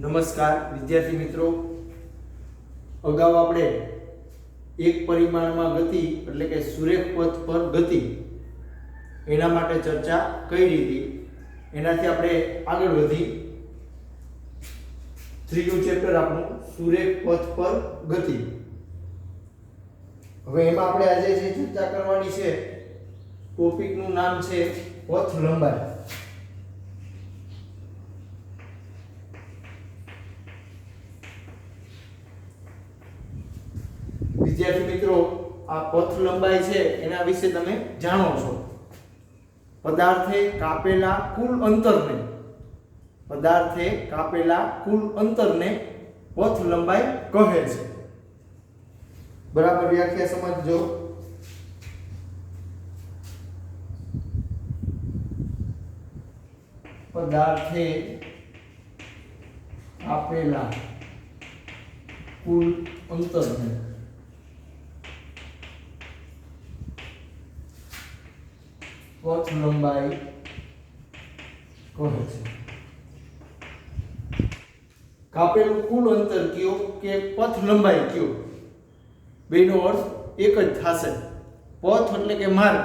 નમસ્કાર વિદ્યાર્થી મિત્રો, અગાઉ આપણે એક પરિમાણમાં ગતિ એટલે કે સુરેખ પથ પર ગતિ એના માટે ચર્ચા કરી હતી. એનાથી આપણે આગળ વધી ત્રીજું ચેપ્ટર આપણું સુરેખ પથ પર ગતિ. હવે એમાં આપણે આજે જે ચર્ચા કરવાની છે ટોપિકનું નામ છે પથ લંબાઈ. વિદ્યાર્થી મિત્રો, આ પથ લંબાઈ છે એના વિશે તમે જાણો છો. પદાર્થે કાપેલા કુલ અંતરને પથ લંબાઈ કહે છે. બરાબર વ્યાખ્યા સમજજો. પદાર્થે કાપેલા કુલ અંતરને પથ લંબાઈ કહે છે. કાપેલું કુલ અંતર કયો કે પથ લંબાઈ કયો, બેનો અર્થ એક જ થશે. પથ એટલે કે માર્ગ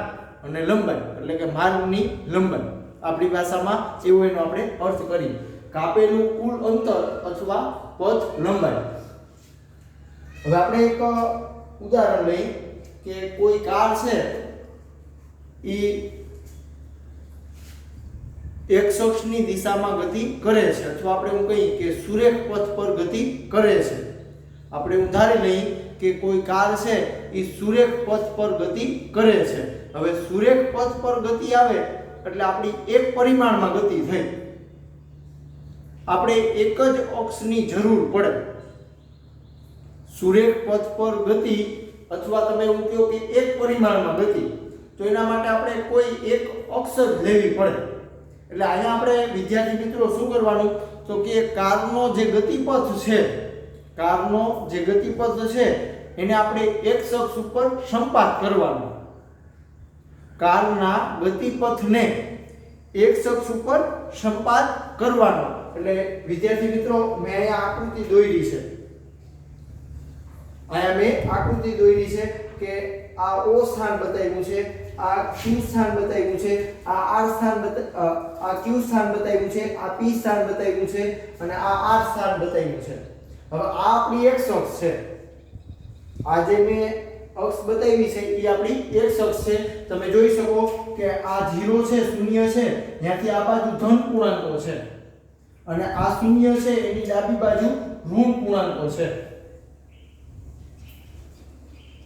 અને લંબાઈ એટલે કે માર્ગની લંબાઈ. આપણી ભાષામાં એવો એનો આપણે અર્થ કરીએ. કાપેલું કુલ અંતર અથવા પથ લંબાઈ. હવે આપણે એક ઉદાહરણ લઈએ કે કોઈ કાર છે એ x અક્ષની દિશામાં ગતિ કરે છે, અથવા આપણે એવું કહીએ કે સુરેખ પથ પર ગતિ કરે છે. આપણે ઉદાહરણ લઈએ કે કોઈ કાર છે એ સુરેખ પથ પર ગતિ કરે છે. હવે સુરેખ પથ પર ગતિ આવે એટલે આપણી એક પરિમાણમાં ગતિ થઈ. આપણે એક જ અક્ષની જરૂર પડે. સુરેખ પથ પર ગતિ અથવા તમે એવું કહો કે એક પરિમાણમાં ગતિ, તો એના માટે આપણે કોઈ એક અક્ષ જ લેવી પડે. એટલે અહીંયા આપણે વિદ્યાર્થી મિત્રો શું કરવાનું, તો કે કારનો જે ગતિપથ છે એને આપણે એક્સ અક્ષ ઉપર સંપાત કરવાનો. કારના ગતિપથને એક્સ અક્ષ ઉપર સંપાત કરવાનો. એટલે વિદ્યાર્થી મિત્રો, મેં અહીંયા આકૃતિ દોરી છે. કે આ O સ્થાન બતાવ્યું છે, આ Q સ્થાન બતાવ્યું છે, આ R સ્થાન આ Q સ્થાન બતાવ્યું છે, આ P સ્થાન બતાવ્યું છે અને આ R સ્થાન બતાવ્યું છે. હવે આ આપણી x અક્ષ છે. આ જે મેં અક્ષ બતાવી છે એ આપણી x અક્ષ છે. તમે જોઈ શકો કે આ 0 છે, શૂન્ય છે, ત્યાંથી આ બાજુ ધન પૂર્ણાંકો છે અને આ શૂન્ય છે એની ડાબી બાજુ ઋણ પૂર્ણાંકો છે.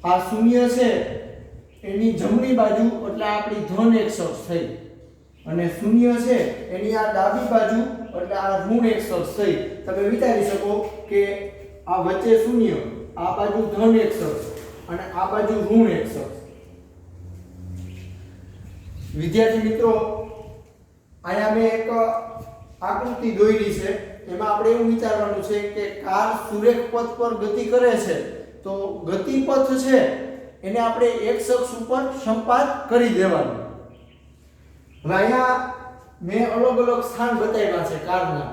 આ શૂન્ય છે એની જમણી બાજુ એટલે આપણી ધન x અક્ષ થઈ, અને શૂન્ય છે એની આ ડાબી બાજુ એટલે આ ઋણ x અક્ષ થઈ. તમે વિચારી શકો કે આ વચ્ચે શૂન્ય, આ બાજુ ધન x અક્ષ અને આ બાજુ ઋણ x અક્ષ. વિદ્યાર્થી મિત્રો, અહીંયા મેં એક આકૃતિ દોરી છે. એમાં આપણે એવું વિચારવાનું છે કે કાર સુરેખ પથ પર ગતિ કરે છે, તો ગતિપથ છે એને આપણે x અક્ષ ઉપર સંપાત કરી દેવાનું. હવે અહીંયા મેં અલગ અલગ સ્થાન બતાવ્યા છે કારના.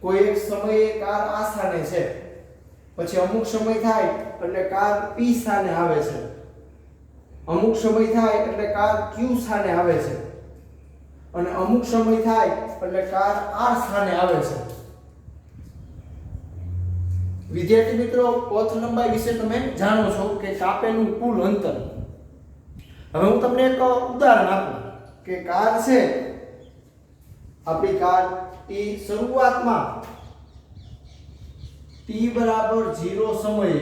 કોઈ એક સમયે કાર આ સ્થાને છે, પછી અમુક સમય થાય એટલે કાર P સ્થાને આવે છે, અમુક સમય થાય એટલે કાર Q સ્થાને આવે છે, અને અમુક સમય થાય એટલે કાર R સ્થાને આવે છે. વિદ્યાર્થી મિત્રો, પથ લંબાઈ વિશે તમે જાણો છો કે કાપેલું કુલ અંતર. હવે હું તમને એક ઉદાહરણ આપું કે કાર છે, આપણી કાર એ શરૂઆતમાં t બરાબર 0 સમયે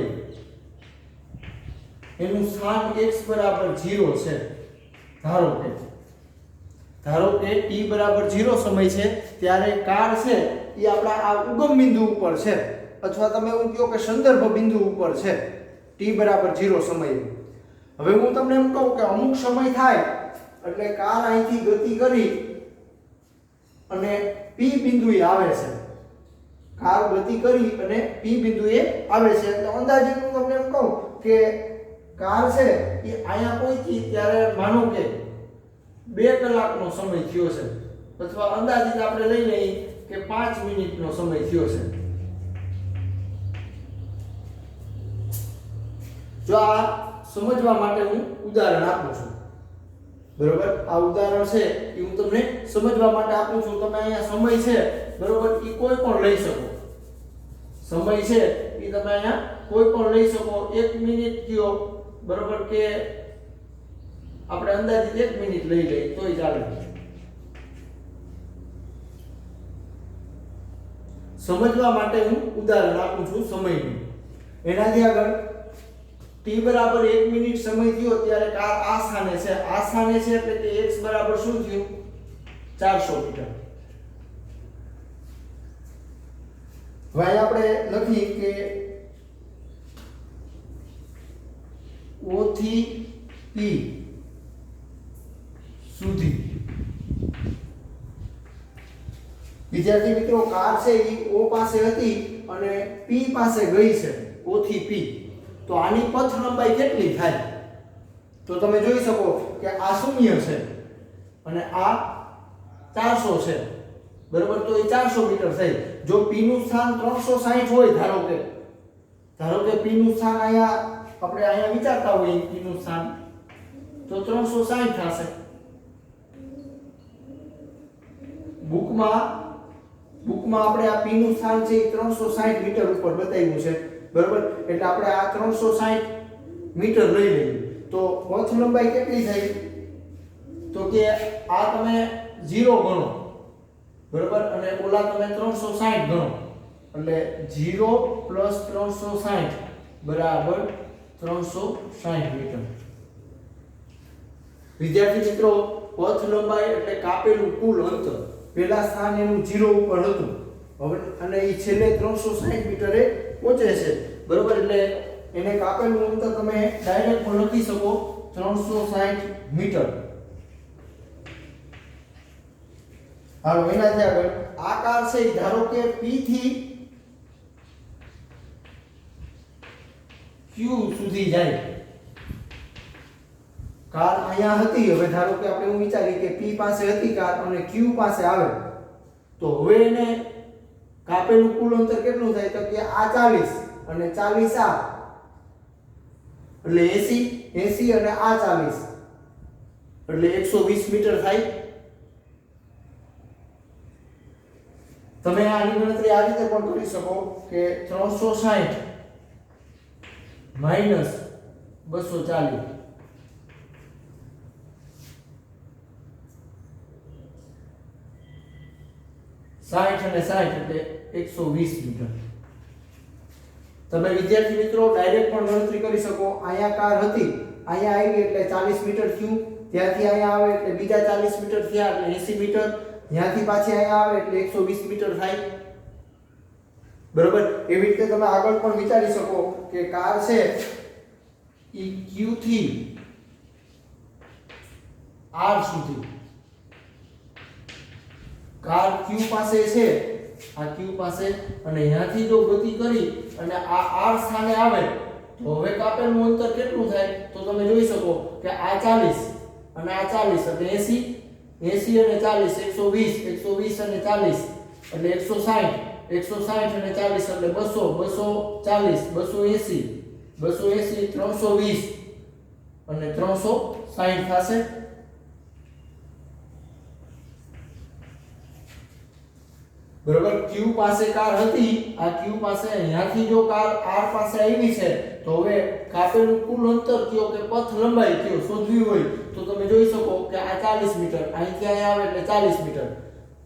એનું સ્થાન x બરાબર 0 છે. ધારો કે t બરાબર 0 સમય છે ત્યારે કાર છે એ આપણા આ ઉગમ બિંદુ ઉપર છે, અથવા તમે એવું કહો કે સંદર્ભ બિંદુ ઉપર છે t બરાબર 0 સમયે. હવે હું તમને એમ કહું કે અમુક સમય થાય એટલે કાર અહીંથી ગતિ કરી અને P બિંદુએ આવે છે. કાર ગતિ કરી અને P બિંદુએ આવે છે. એટલે અંદાજિત હું તમને એમ કહું કે કાર છે એ અહીંયા પહોંચી ત્યારે માનો કે 2 કલાકનો સમય થયો છે. અથવા અંદાજિત આપણે લઈ લઈએ કે 5 મિનિટનો સમય થયો છે. જો આ સમજવા માટે હું ઉદાહરણ આપું છું, બરોબર. આ ઉદાહરણ છે એ હું તમને સમજવા માટે આપું છું. તમે અહીંયા સમય છે, બરોબર, એ કોઈ પણ લઈ શકો. સમય છે એ તમે અહીંયા કોઈ પણ લઈ શકો. 1 મિનિટ કયો, બરોબર, કે આપણે અંદાજિત 1 મિનિટ લઈ લઈએ તોય ચાલે. સમજવા માટે હું ઉદાહરણ આપું છું સમયનું. એનાથી આગળ t બરાબર 1 મિનિટ સમય થયો ત્યારે કાર આ સ્થાને છે. આ સ્થાને છે એટલે કે x બરાબર શું થયું? 400 મીટર. હવે આપણે લખી કે O થી P સુધી. વિદ્યાર્થી મિત્રો, કાર છે એ O પાસે હતી અને P પાસે ગઈ છે, O થી P. તો આની પથ લંબાઈ કેટલી થાય? તો તમે જોઈ શકો કે આ 0 છે અને આ 400 છે, બરોબર. તો એ 400 મીટર થઈ. જો P નું સ્થાન 360 હોય, ધારો કે P નું સ્થાન અહીંયા આપણે અહીંયા વિચારતા હોઈએ P નું સ્થાન, તો 360 થશે. બુકમાં આપણે આ P નું સ્થાન છે એ 360 મીટર ઉપર બતાવ્યું છે, બરોબર. એટલે આપણે આ 360 મીટર લઈ લઈએ. તો પથ લંબાઈ કેટલી થઈ? તો કે આ તમે 0 ગણો, બરોબર, અને ઓલા તમે 360 ગણો. એટલે 0 + 360 બરાબર 360 મીટર. વિદ્યાર્થી મિત્રો, પથ લંબાઈ એટલે કાપેલું કુલ અંતર. પહેલા સ્થાન એનું 0 ઉપર હતું, હવે અને એ છેલ્લે 360 મીટરે પહોંચે છે, બરોબર. એટલે એને કાપેલું અંતર તમે ડાયરેક્ટ પણ લખી શકો 360 મીટર. હાલો, એનાથી આગળ આ કાર છે ધારો કે P થી Q સુધી જાય. કાર અહીંયા હતી, હવે ધારો કે આપણે એવું વિચારીએ કે P પાસે હતી કાર અને Q પાસે આવે, તો હવે એને કાપેલું કુલ અંતર કેટલું થાય? તો કે આ 40 અને 40 આ, એટલે 80 અને આ 40 એટલે 120 મીટર થાય. તમે આની ગણતરી આ રીતે પણ કરી શકો કે 360 માઈનસ 240 60 અને 60 એટલે 120 મીટર. તમે વિદ્યાર્થી મિત્રો ડાયરેક્ટ પણ ગણતરી કરી શકો. અહીંયા કાર હતી, અહીંયા આવી એટલે 40 મીટર થયું, ત્યાંથી અહીંયા આવે એટલે બીજા 40 મીટર થયા એટલે 80 મીટર, ત્યાંથી પાછી અહીંયા આવે એટલે 120 મીટર થાય, બરોબર. એવી રીતે તમે આગળ પણ વિચારી શકો કે કાર છે ઈ Q થી R સુધી. કાર Q પાસે છે, આ Q પાસે, અને અહીંયાથી જો ગતિ કરી અને આ R સ્થાને આવે તો હવે કાપેલું અંતર કેટલું થાય? તો તમે જોઈ શકો કે આ 40 અને આ 40 એટલે 80 અને 40 120 અને 40 એટલે 160 અને 40 એટલે 240 280 320 અને 360 થશે, બરોબર. Q પાસે કાર હતી, આ Q પાસે, અહીંયાથી જો કાર R પાસે આવી છે તો હવે કાપેલું કુલ અંતર કયો કે પથ લંબાઈ કયો શોધવી હોય તો તમે જોઈ શકો કે આ 40 મીટર, અહીંથી અહીંયા આવે એટલે 40 મીટર,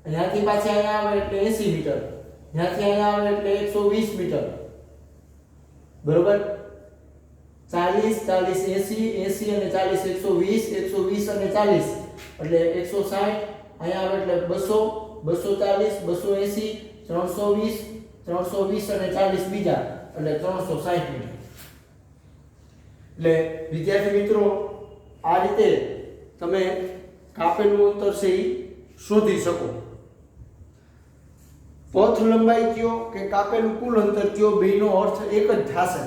અહીંયાથી પાછી અહીંયા આવે એટલે 80 મીટર, અહીંયાથી અહીંયા આવે એટલે 120 મીટર, બરોબર. 40 40 80 અને 40 120 અને 40 એટલે 160, અહીંયા આવે એટલે 200 240 280 320 અને 40 બીજા એટલે 360 મીટર. એટલે વિદ્યાર્થી મિત્રો આ રીતે તમે કાપેલું અંતર છે એ શોધી શકો. પથ લંબાઈ કયો કે કાપેલું કુલ અંતર કયો, બેનો અર્થ એક જ થશે.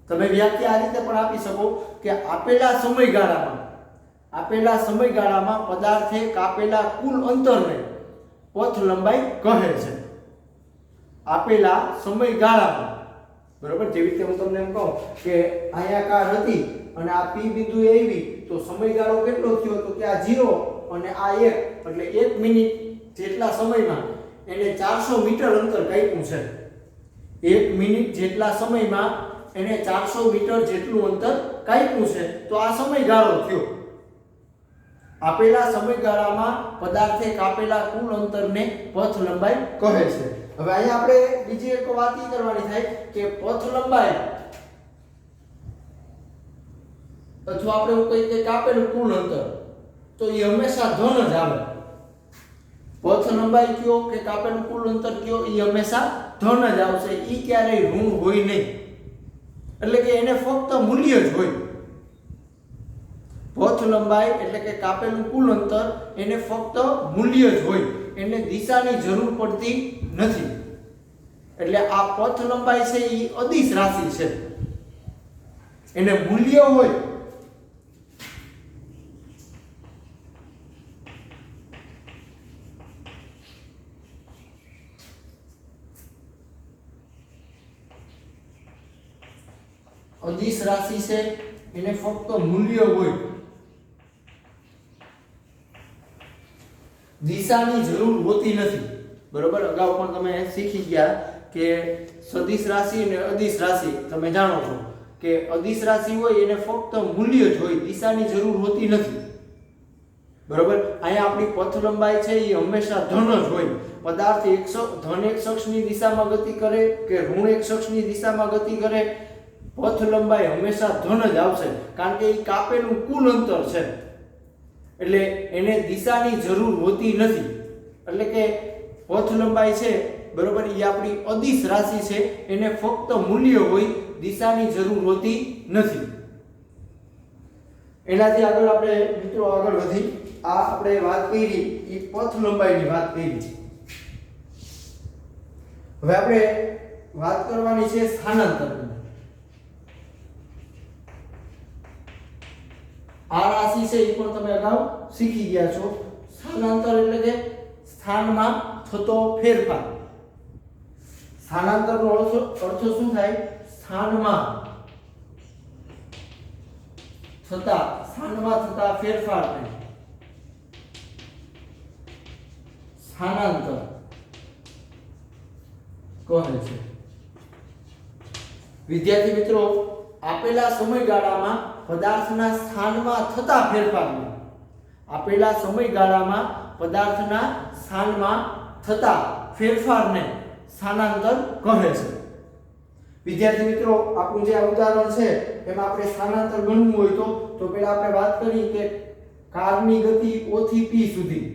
તમે વ્યાખ્યા આ રીતે પણ આપી શકો કે આપેલા સમયગાળામાં આપેલા સમયગાળામાં પદાર્થે કાપેલા કુલ અંતરને પથ લંબાઈ કહે છે. આપેલા સમયગાળામાં, બરોબર, જેવી રીતે હું તમને એમ કહું કે અહીંયા કાર હતી અને આ P બિંદુએ આવી તો સમયગાળો કેટલો થયો તો કે આ 0 અને આ 1 એટલે 1 મિનિટ જેટલા સમયમાં એને 400 મીટર અંતર કાપ્યું છે. 1 મિનિટ જેટલા સમયમાં એને 400 મીટર જેટલું અંતર કાપ્યું છે તો આ સમયગાળો થયો. આપેલા સમયગાળામાં પદાર્થે કાપેલા કુલ અંતરને પથ લંબાઈ કહે છે. હવે અહીંયા આપણે બીજી એક વાત ઈ કરવાની થાય કે પથ લંબાઈ અથવા આપણે એવું કહીએ કે કાપેલું કુલ અંતર તો એ હંમેશા ધન જ આવે. પથ લંબાઈ કયો કે કાપેલું કુલ અંતર કયો એ હંમેશા ધન જ આવશે. ઈ ક્યારેય ઋણ હોય નહીં, એટલે કે એને ફક્ત મૂલ્ય જ હોય. પથ લંબાઈ એટલે કે કાપેલું કુલ અંતર એને ફક્ત મૂલ્ય જ હોય, એને દિશાની જરૂર પડતી નથી. એટલે આ પથ લંબાઈ છે એ અદિશ રાશિ છે, એને મૂલ્ય હોય. અદિશ રાશિ છે એને ફક્ત મૂલ્ય હોય, દિશાની જરૂર હોતી નથી. બરોબર, અગાઉ પણ તમે શીખી ગયા કે સદિશ રાશિ અને અદિશ રાશિ તમે જાણો છો કે અદિશ રાશિ હોય એને ફક્ત મૂલ્ય જ હોય, દિશાની જરૂર હોતી નથી. બરોબર, અહીંયા આપણી પથ લંબાઈ છે એ હંમેશા ધન જ હોય. પદાર્થ ધન એક અક્ષની દિશામાં ગતિ કરે કે ઋણ એક અક્ષની દિશામાં ગતિ કરે, પથ લંબાઈ હંમેશા ધન જ આવશે, કારણ કે એ કાપેલું કુલ અંતર છે એટલે એને દિશાની જરૂર હોતી નથી. એટલે કે પથ લંબાઈ છે, બરોબર, એ આપણી અદિશ રાશિ છે, એને ફક્ત મૂલ્ય હોય, દિશાની જરૂર હોતી નથી. એનાથી આગળ આપણે મિત્રો આગળ વધી આ આપણે વાત કરી એ પથ લંબાઈની વાત કરી. હવે આપણે વાત કરવાની છે સ્થાનાંતરની. આ રાશિ છે એ પણ તમે અગાઉ શીખી ગયા છો. સ્થાનાંતર એટલે કે સ્થાનમાં થતો ફેરફાર. સ્થાનાંતરનો અર્થ શું થાય? સ્થાનમાં થતા ફેરફારને સ્થાનાંતર કહે છે. વિદ્યાર્થી મિત્રો, આપેલા સમયગાળામાં પદાર્થના સ્થાનમાં થતા ફેરફારને આપેલા સમયગાળામાં પદાર્થના સ્થાનમાં થતા ફેરફારને સ્થાનાંતર કહે છે. વિદ્યાર્થી મિત્રો, આપણું જે ઉદાહરણ છે એમાં આપણે સ્થાનાંતર ગણવું હોય તો પહેલા આપણે વાત કરી કે કારની ગતિ O થી P સુધી.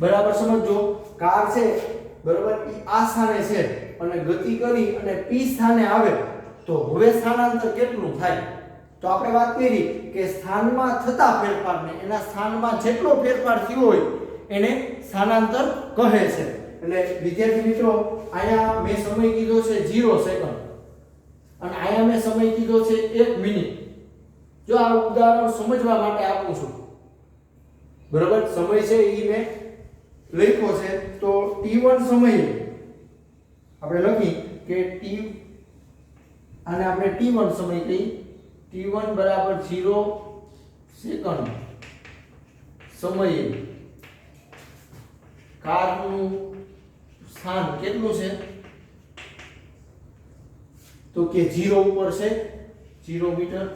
બરાબર સમજો, કાર છે, બરોબર, ઈ આ સ્થાને છે અને ગતિ કરી અને P સ્થાને આવે તો હવે સ્થાનાંતર કેટલું થાય? તો આપણે વાત કરી કે સ્થાનમાં થતા ફેરફારને, એના સ્થાનમાં જેટલો ફેરફાર થયો હોય એને સ્થાનાંતર કહે છે. એટલે વિદ્યાર્થી મિત્રો, અહીંયા મેં સમય કીધો છે 0 સેકન્ડ અને અહીંયા મેં સમય કીધો છે 1 મિનિટ. જો આ ઉદાહરણ સમજવા માટે આપું છું, બરોબર, સમય છે એ મેં લખ્યો છે તો t1 સમયે આપણે લખી કે t આને આપણે t1 સમય કહી. t1 બરાબર 0 સેકન્ડ સમયે કારનું સ્થાન કેટલું છે તો કે 0 ઉપર છે, 0 મીટર.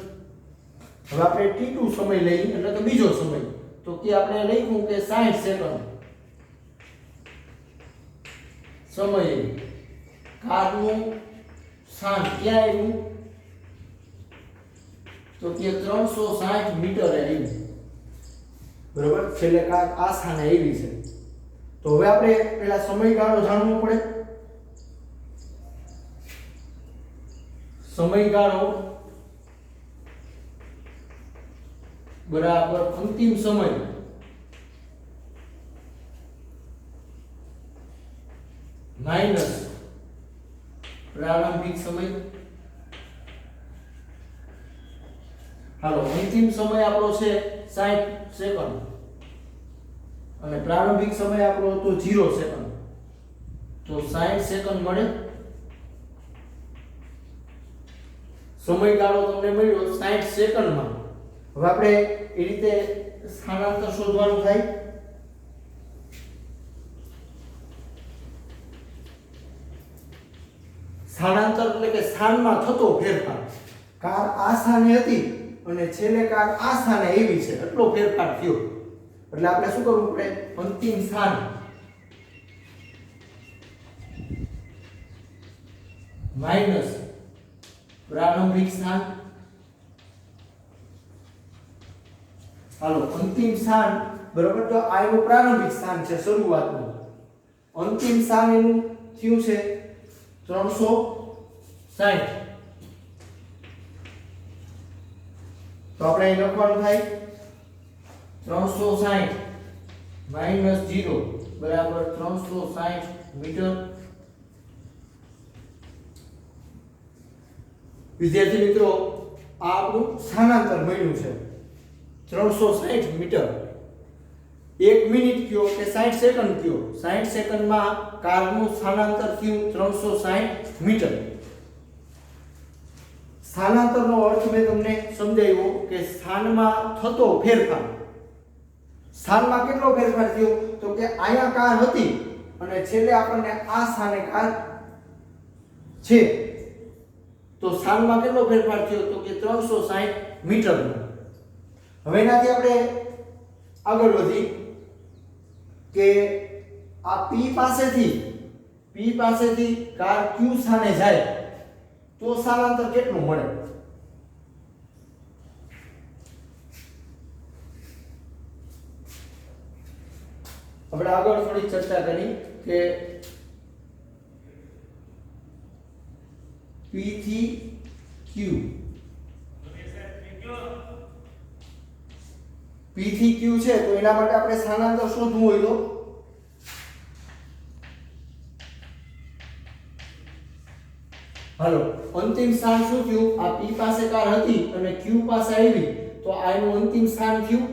હવે આપણે t2 સમય લઈએ એટલે કે બીજો સમય તો કે આપણે લખ્યું કે 60 સેકન્ડ સમયે કારનું સ્થાન ક્યાં આવ્યું તો કે 360 મીટર આવ્યું. બરોબર, છેલ્લે કાર આ સ્થાને આવી છે. તો હવે આપણે પેલા સમયગાળો જાણવો પડે. સમયગાળો બરાબર અંતિમ સમય માઈનસ પ્રારંભિક સમય. હાલો અંતિમ સમય આપણો છે 60 સેકન્ડ અને પ્રારંભિક સમય આપણો હતો 0 સેકન્ડ. તો 60 સેકન્ડ મળે. સમયગાળો તમને મળ્યો 60 સેકન્ડમાં. હવે આપણે એ રીતે સ્થાનાંતર શોધવાનું થાય. સ્થાનાંતર એટલે કે સ્થાનમાં થતો ફેરફાર. કાર આ સ્થાને હતી અને છેલ્લે કાર આ સ્થાને આવી છે, એટલો ફેરફાર થયો. એટલે આપણે શું કરવું પડે? અંતિમ સ્થાન માઈનસ પ્રારંભિક સ્થાન. હાલો અંતિમ સ્થાન બરોબર. તો આ એનું પ્રારંભિક સ્થાન છે શરૂઆતનું. અંતિમ સ્થાન એનું થયું છે 360. તો આપણે અહીં લખવાનું થાય 360 માઈનસ 0 બરાબર 360 મીટર. વિદ્યાર્થી મિત્રો આ આપણું સ્થાનાંતર મળ્યું છે 360 મીટર. 1 મિનિટ કયો કે 60 સેકન્ડ કયો, 60 સેકન્ડમાં કારનું સ્થાનાંતર થયું 360 મીટર. સ્થાનાંતરનો અર્થ મેં તમને સમજાવ્યો કે સ્થાનમાં થતો ફેરફાર. સ્થાનમાં કેટલો ફેરફાર થયો? તો કે અહીંયા કાર હતી અને છેલ્લે આપણને આ સ્થાને કાર છે. તો સ્થાનમાં કેટલો ફેરફાર થયો? તો કે 360 મીટરનો. હવે એનાથી આપણે આગળ વધી કે આ P પાસેથી કાર Q સ્થાને જાય તો સ્થાનાંતર કેટલું મળે? આપણે આગળ થોડી ચર્ચા કરી કે P થી Q, P થી Q છે તો એના માટે આપણે સ્થાનાંતર શોધવું હોય તો હાલો અંતિમ સ્થાન શું થયું? આ P પાસે કાર હતી અને Q પાસે આવી તો આ એનું અંતિમ સ્થાન થયું.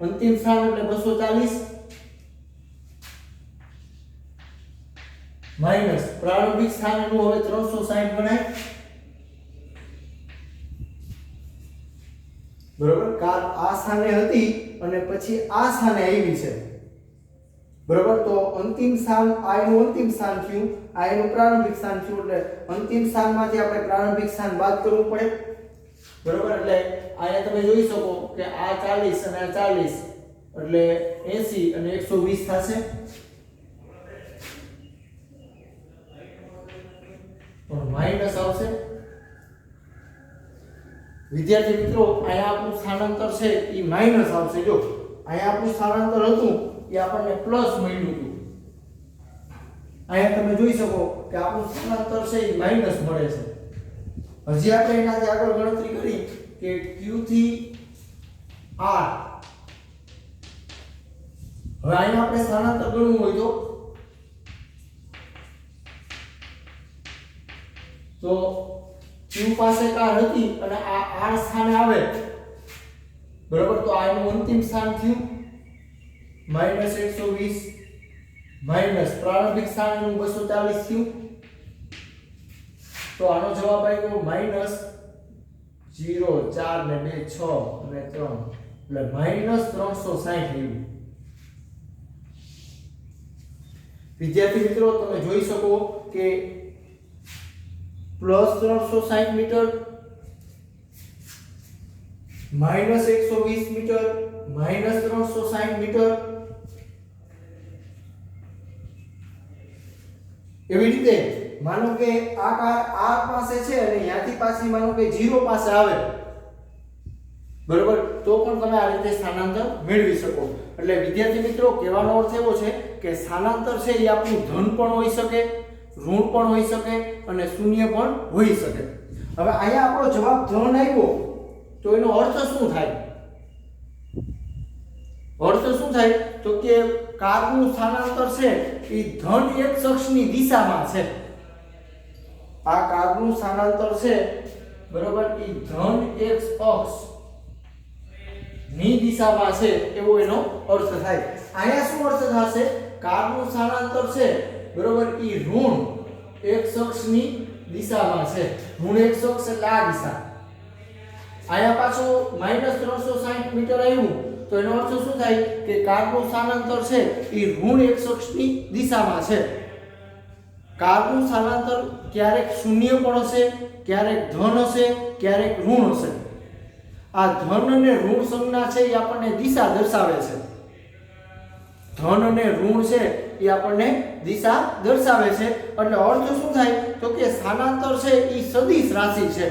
અંતિમ સ્થાન એટલે 240 માઈનસ પ્રારંભિક સ્થાન એનું હવે 360 ગણાય. બરોબર. કાર આ સ્થાને હતી અને પછી આ સ્થાને આવી છે. બરોબર. તો અંતિમ સ્થાન આ એનું અંતિમ સ્થાન થયું, આ એનું પ્રારંભિક સ્થાન થયું. એટલે અંતિમ સ્થાનમાંથી આપણે પ્રારંભિક સ્થાન બાદ કરવું પડે. બરોબર. એટલે અહીંયા તમે જોઈ શકો કે આ 40 અને આ 40 એટલે 80 અને 120 થશે. પણ માઈનસ આવશે. વિદ્યાર્થી મિત્રો અહીંયા આપણું સ્થાનાંતર છે એ માઈનસ આવશે. જો અહીંયા આપણું સ્થાનાંતર હતું એ આપણને પ્લસ મળ્યું હતું. અહીંયા તમે જોઈ શકો કે આપણું સ્થાનાંતર છે એ માઈનસ મળે છે. હજી આપણે એનાથી આગળ ગણતરી કરી કે Q થી R. હવે અહીંયા આપણે સ્થાનાંતર ગણવું હોય તો Q પાસે કાર હતી અને આ R સ્થાને આવે. બરોબર. તો આ એનું અંતિમ સ્થાન થયું -120 માઈનસ પ્રારંભિક સ્થાન એનું 240 થયું. તો આનો જવાબ આવ્યો માઈનસ 0 4 ને 2 6 અને 3 એટલે માઈનસ 360 આવ્યું. વિદ્યાર્થી મિત્રો તમે જોઈ શકો કે plus 360 metre minus 120 metre minus 360 metre એવી રીતે માનો કે આ કાર R પાસે છે અને અહીંયાથી પાછી માનો કે 0 પાસે આવે. બરોબર. તો પણ તમે આ રીતે સ્થાનાંતર મેળવી શકો. એટલે વિદ્યાર્થી મિત્રો કહેવાનો અર્થ એવો છે કે સ્થાનાંતર છે એ આપણું ધન પણ હોઈ શકે, ઋણ પણ હોઈ શકે અને શૂન્ય પણ હોઈ શકે. હવે અહીંયા આપણો જવાબ ધન આવ્યો તો એનો અર્થ શું થાય? અર્થ શું થાય તો કે કારનું સ્થાનાંતર છે એ ધન x અક્ષની દિશામાં છે. આ કારનું સ્થાનાંતર છે બરોબર એ ધન x અક્ષ ની દિશામાં છે એવો એનો અર્થ થાય. અહીંયા શું અર્થ થશે? કારનું સ્થાનાંતર છે બરોબર એ ઋણ x અક્ષની દિશામાં છે. ઋણ x અક્ષ એટલે આ દિશા. અહીંયા પાછું -360 મીટર આવ્યું તો એનો અર્થ શું થાય કે કારનું સ્થાનાંતર છે એ ઋણ x અક્ષની દિશામાં છે. કારનું સ્થાનાંતર ક્યારેક શૂન્ય પણ હશે, ક્યારેક ધન હશે, ક્યારેક ઋણ હશે. આ ધન અને ઋણ સંજ્ઞા છે એ આપણને દિશા દર્શાવે છે. ધન અને ઋણ છે એ આપણને દિશા દર્શાવે છે. એટલે અર્થ શું થાય તો કે સ્થાનાંતર છે એ સદિશ રાશિ છે.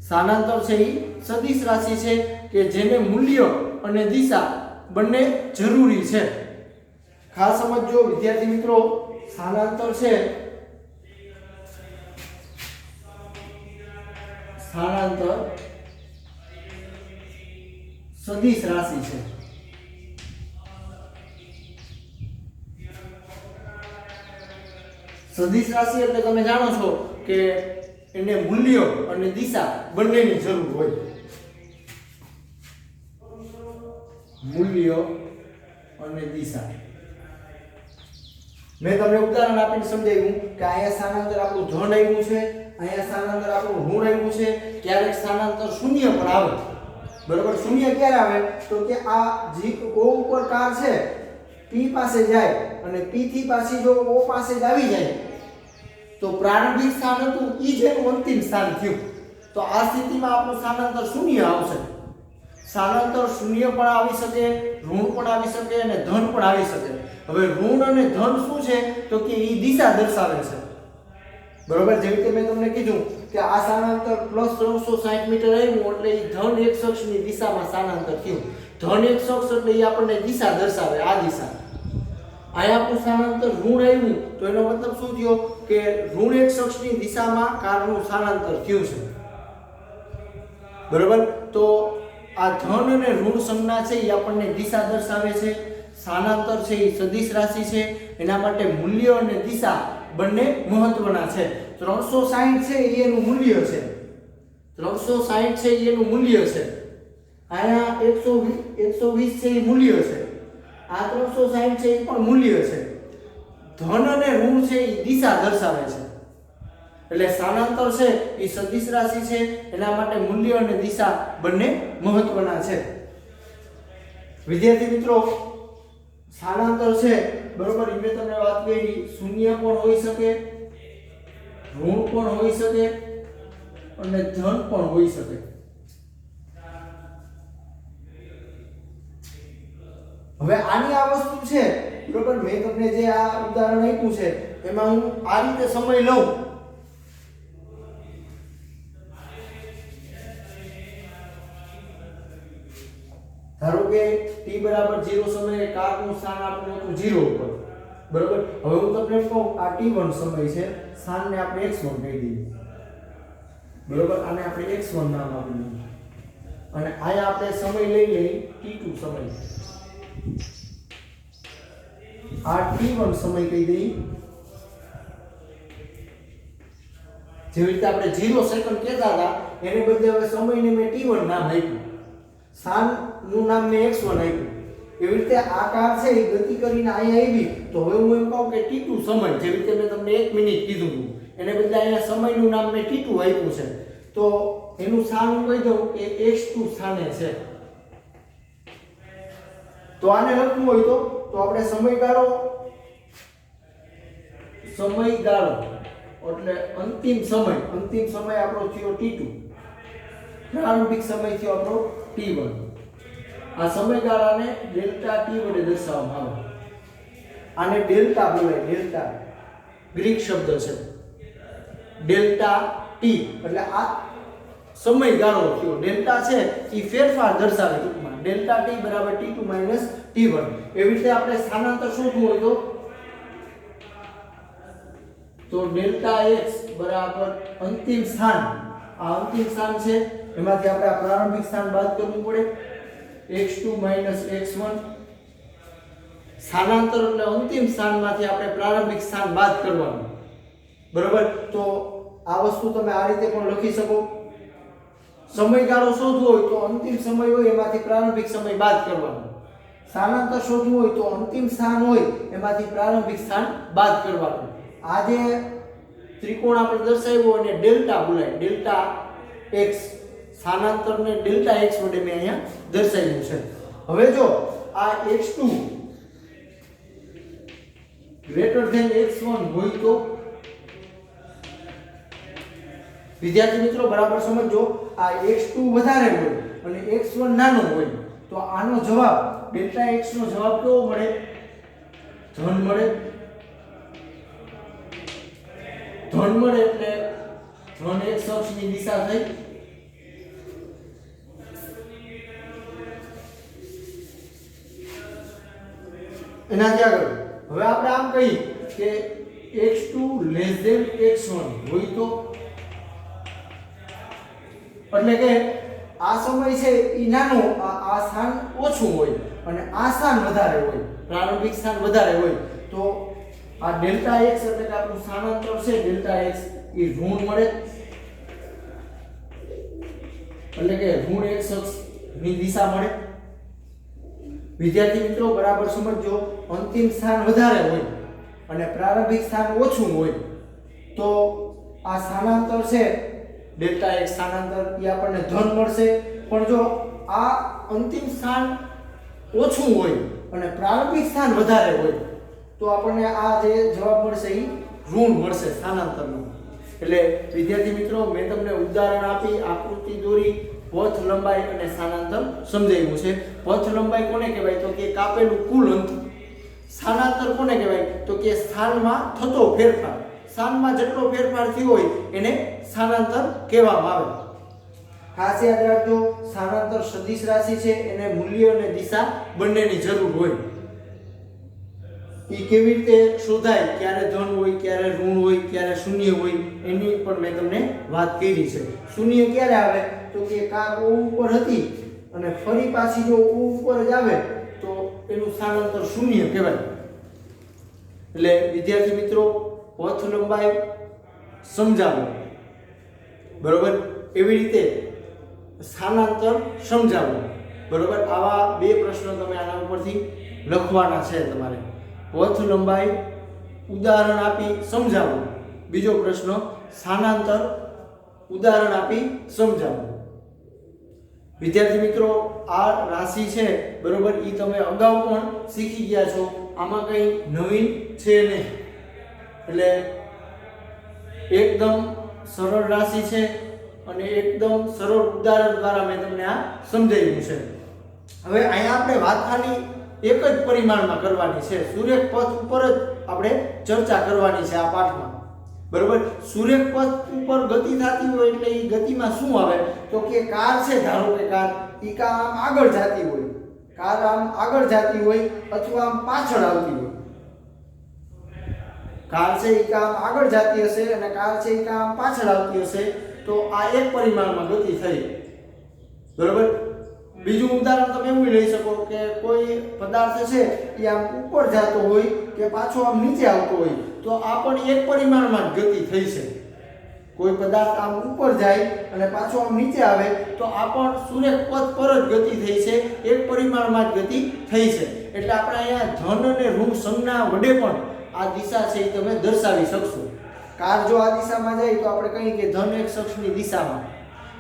સ્થાનાંતર છે એ સદિશ રાશિ છે કે જેને મૂલ્ય અને દિશા બંને જરૂરી છે. ખાસ સમજો વિદ્યાર્થી મિત્રો, સ્થાનાંતર છે સ્થાનાંતર સદિશ રાશિ છે. સદિશ રાશિ એટલે તમે જાણો છો કે એને મૂલ્ય અને દિશા બંનેની જરૂર હોય. મૂલ્ય અને દિશા. મેં તમને ઉદાહરણ આપીને સમજાવ્યું કે અહીંયા સ્થાનાંતર આપણું ધન આવ્યું છે, અહીંયા સ્થાનાંતર આપણું ઋણ આવ્યું છે, ક્યારેક સ્થાનાંતર શૂન્ય પણ આવે. બરોબર, શૂન્ય ક્યારે આવે તો કે આ જે O ઉપર કાર છે P પાસે જાય અને P થી પાછી જો O પાસે જ આવી જાય તો પ્રારંભિક સ્થાન હતું ઈ જ એનું અંતિમ સ્થાન થયું. તો આ સ્થિતિમાં આપણું સ્થાનાંતર શૂન્ય આવશે. સ્થાનાંતર શૂન્ય પણ આવી શકે, ઋણ પણ આવી શકે અને ધન પણ આવી શકે. હવે ઋણ અને ધન શું છે તો કે ઈ દિશા દર્શાવે છે. બરોબર, જેવી રીતે મેં તમને કીધું કે આ સ્થાનાંતર +360 મીટર આવ્યું એટલે ઈ ધન x અક્ષની દિશામાં સ્થાનાંતર થયું. ધન x અક્ષ એટલે ઈ આપણને દિશા દર્શાવે, આ દિશા. અહીંયા આપણું સ્થાનાંતર ઋણ આવ્યું તો એનો મતલબ શું થયો કે ઋણ x અક્ષની દિશામાં કારનું સ્થાનાંતર થયું છે. બરોબર, તો આ ધન અને ઋણ સંજ્ઞા છે એ આપણને દિશા દર્શાવે છે. સ્થાનાંતર છે એ સદિશ રાશિ છે, એના માટે મૂલ્ય અને દિશા બંને મહત્વના છે. 360 છે એ એનું મૂલ્ય છે. 360 છે એ એનું મૂલ્ય છે. અહીંયા 120 છે એ મૂલ્ય છે. આ 360 છે એ પણ મૂલ્ય છે. ધન અને ઋણ છે એ દિશા દર્શાવે છે. એટલે સ્થાનાંતર છે એ સદિશ રાશિ છે, એના માટે મૂલ્ય અને દિશા બંને મહત્વના છે. વિદ્યાર્થી મિત્રો, સ્થાનાંતર છે બરોબર, મેં તમને વાત કરી શૂન્ય પણ હોઈ શકે, ઋણ પણ હોઈ શકે અને ધન પણ હોઈ શકે. હવે આની આ વસ્તુ છે બરોબર, મેં તમને જે આ ઉદાહરણ આપ્યું છે એમાં હું આ રીતે સમય લઉં. ધારો કે t બરાબર 0 સમયે કારનું સ્થાન આપણું હતું 0 ઉપર. બરોબર, હવે હું તમને કહું આ t1 સમય છે, સ્થાનને આપણે x1 કહી દઈએ. બરોબર, આને આપણે x1 નામ આપી દઈએ અને આયા આપણે સમય લઈ લઈએ t2 સમય. આ t1 સમય કહી દઈએ. જેવી રીતે આપણે 0 સેકન્ડ કહેતા હતા એને બદલે હવે સમયને મેં t1 નામ આપ્યું, સ્થાનનું નામ મેં x1 આપ્યું. એવી રીતે આ કાર છે એ ગતિ કરીને અહીંયા આવી તો હવે હું એમ કહું કે t2 સમય, જેવી રીતે મેં તમને 1 મિનિટ કીધું હતું એને બદલે અહીંયા સમયનું નામ મેં t2 આપ્યું છે. તો એનું સ્થાન હું કહી દઉં કે x2 સ્થાને છે. તો આને લખવું હોય તો આપણે સમયગાળો એટલે અંતિમ સમય આપણો થયો t2, પ્રારંભિક સમય થયો આપણો t1. આ સમયગાળાને ડેલ્ટા t વડે દર્શાવવામાં આવે. આને ડેલ્ટા બોલાય, ડેલ્ટા ગ્રીક શબ્દ છે. ડેલ્ટા t એટલે આ સમયગાળો થયો. ડેલ્ટા છે એ ફેરફાર દર્શાવે ટૂંકમાં. ડેલ્ટા t બરાબર t2 t1. એવી રીતે આપણે સ્થાનાંતર શોધવું હોય તો ડેલ્ટા x બરાબર અંતિમ સ્થાન. આ અંતિમ સ્થાન છે એમાંથી આપણે આ પ્રારંભિક સ્થાન બાદ કરવું પડે. x2 x1 સ્થાનાંતર એટલે અંતિમ સ્થાનમાંથી આપણે પ્રારંભિક સ્થાન બાદ કરવાનું, બરોબર. તો આ વસ્તુ તમે આ રીતે પણ લખી શકો. સમયગાળો શોધવો હોય તો અંતિમ સમય હોય એમાંથી પ્રારંભિક સમય બાદ કરવાનો. સ્થાનાંતર શોધવું હોય તો અંતિમ સ્થાન હોય એમાંથી પ્રારંભિક સ્થાન બાદ કરવાનું. આ જે ત્રિકોણ આપણે દર્શાવ્યો અને ડેલ્ટા બોલાય, ડેલ્ટા એક્સ, સ્થાનાંતરને ડેલ્ટા એક્સ વડે મેં અહીંયા દર્શાવ્યું છે. હવે જો આ x2 ગ્રેટર ધેન x1 હોય તો વિદ્યાર્થી મિત્રો બરાબર સમજો, આ x2 વધારે હોય અને x1 નાનો હોય તો આનો જવાબ ડેલ્ટા x નો જવાબ કેવો મળે? ધન મળે. ધન મળે એટલે ધન x અક્ષની દિશા થઈ. એનાથી આગળ હવે આપણે આમ કહીએ કે x2 x1 હોય તો, એટલે કે આ સમય છે એ નાનો, આ સ્થાન ઓછું હોય અને આ સ્થાન વધારે હોય, પ્રારંભિક સ્થાન વધારે હોય તો આ ડેલ્ટા x એટલે કે આપણું સ્થાનાંતર છે ડેલ્ટા x એ ઋણ મળે, એટલે કે ઋણ x અક્ષની દિશા મળે. વિદ્યાર્થી મિત્રો બરાબર સમજો, અંતિમ સ્થાન વધારે હોય અને પ્રારંભિક સ્થાન ઓછું હોય તો આ સ્થાનાંતર છે ડેલ્ટા x સ્થાનાંતર એ આપણને ધન મળશે. પણ જો આ અંતિમ સ્થાન ઓછું હોય અને પ્રારંભિક સ્થાન વધારે હોય તો આપણને આ જે જવાબ મળશે એ ઋણ મળશે સ્થાનાંતરનો. એટલે વિદ્યાર્થી મિત્રો મેં તમને ઉદાહરણ આપી, આકૃતિ દોરી, પથ લંબાઈ અને સ્થાનાંતર સમજાવ્યું છે. પથ લંબાઈ કોને કહેવાય તો કે કાપેલું કુલ અંતર. સ્થાનાંતર કોને કહેવાય તો કે સ્થાનમાં થતો ફેરફાર, સ્થાનમાં જેટલો ફેરફાર થયો હોય એને સ્થાનાંતર કહેવામાં આવે. ખાસ યાદ રાખજો, સ્થાનાંતર સદિશ રાશિ છે, એને મૂલ્ય અને દિશા બંનેની જરૂર હોય. એ કેવી રીતે શોધાય, ક્યારે ધન હોય, ક્યારે ઋણ હોય, ક્યારે શૂન્ય હોય, એની પણ મેં તમને વાત કરી છે. શૂન્ય ક્યારે આવે તો કે કાક ઓ ઉપર હતી અને ફરી પાછી જો ઓ ઉપર જ આવે તો એનું સ્થાનાંતર શૂન્ય કહેવાય. એટલે વિદ્યાર્થી મિત્રો પથ લંબાઈ સમજાવો, બરોબર, એવી રીતે સ્થાનાંતર સમજાવો, બરોબર. આવા બે પ્રશ્નો તમે આના ઉપરથી લખવાના છે તમારે. પથ લંબાઈ ઉદાહરણ આપી સમજાવો, બીજો પ્રશ્ન સ્થાનાંતર ઉદાહરણ આપી સમજાવો. વિદ્યાર્થી મિત્રો આ રાશિ છે, બરોબર, એ તમે અગાઉ પણ શીખી ગયા છો, આમાં કંઈ નવીન છે નહીં. એટલે એકદમ સરળ રાશિ છે અને એકદમ સરળ ઉદાહરણ દ્વારા મેં તમને આ સમજાવ્યું છે. હવે અહીંયા આપણે વાત ખાલી એક જ પરિમાણમાં કરવાની છે, સુરેખ પથ ઉપર જ આપણે ચર્ચા કરવાની છે આ પાઠમાં, બરોબર. સુરેખ પથ ઉપર ગતિ થતી હોય એટલે એ ગતિમાં શું આવે તો કે કાર છે, ધારો કે કાર ઈ આમ આગળ જતી હોય, કાર આમ આગળ જતી હોય અથવા આમ પાછળ આવતી હોય. કાર છે ઈ આમ આગળ જતી હશે અને કાર છે ઈ આમ પાછળ આવતી હશે તો આ એક પરિમાણમાં ગતિ થઈ, બરોબર. બીજું ઉદાહરણ તમે એવું લઈ શકો કે કોઈ પદાર્થ છે એ આમ ઉપર જતો હોય કે પાછો આમ નીચે આવતો હોય તો આ પણ એક પરિમાણમાં જ ગતિ થઈ છે. કોઈ પદાર્થ આમ ઉપર જાય અને પાછો આમ નીચે આવે તો આ પણ સુરેખ પથ પર જ ગતિ થઈ છે, એક પરિમાણમાં જ ગતિ થઈ છે. એટલે આપણે અહીંયા ધન અને ઋણ સંજ્ઞા વડે પણ આ દિશા છે એ તમે દર્શાવી શકશો. કાર જો આ દિશામાં જાય તો આપણે કહીએ કે ધન x અક્ષની દિશામાં,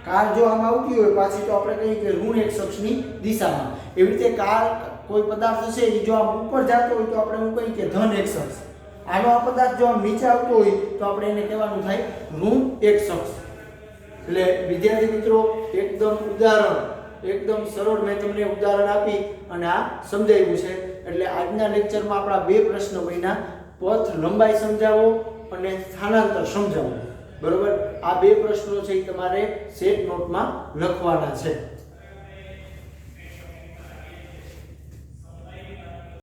કાર જો આમ આવતી હોય પાછી તો આપણે કહીએ કે ઋણ x અક્ષની દિશામાં. એવી રીતે કાર કોઈ પદાર્થ છે એ જો આમ ઉપર જતો હોય તો આપણે એવું કહીએ કે ધન x અક્ષ. આનો આ પદાર્થ જો આમ નીચે આવતો હોય તો આપણે એને કહેવાનું થાય ઋણ x અક્ષ. એટલે વિદ્યાર્થી મિત્રો એકદમ ઉદાહરણ, એકદમ સરળ મેં તમને ઉદાહરણ આપી અને આ સમજાવ્યું છે. એટલે આજના લેક્ચરમાં આપણા બે પ્રશ્નો બન્યા, પથ લંબાઈ સમજાવો અને સ્થાનાંતર સમજાવો, બરોબર. આ બે પ્રશ્નો છે એ તમારે સેટ નોટમાં લખવાના છે.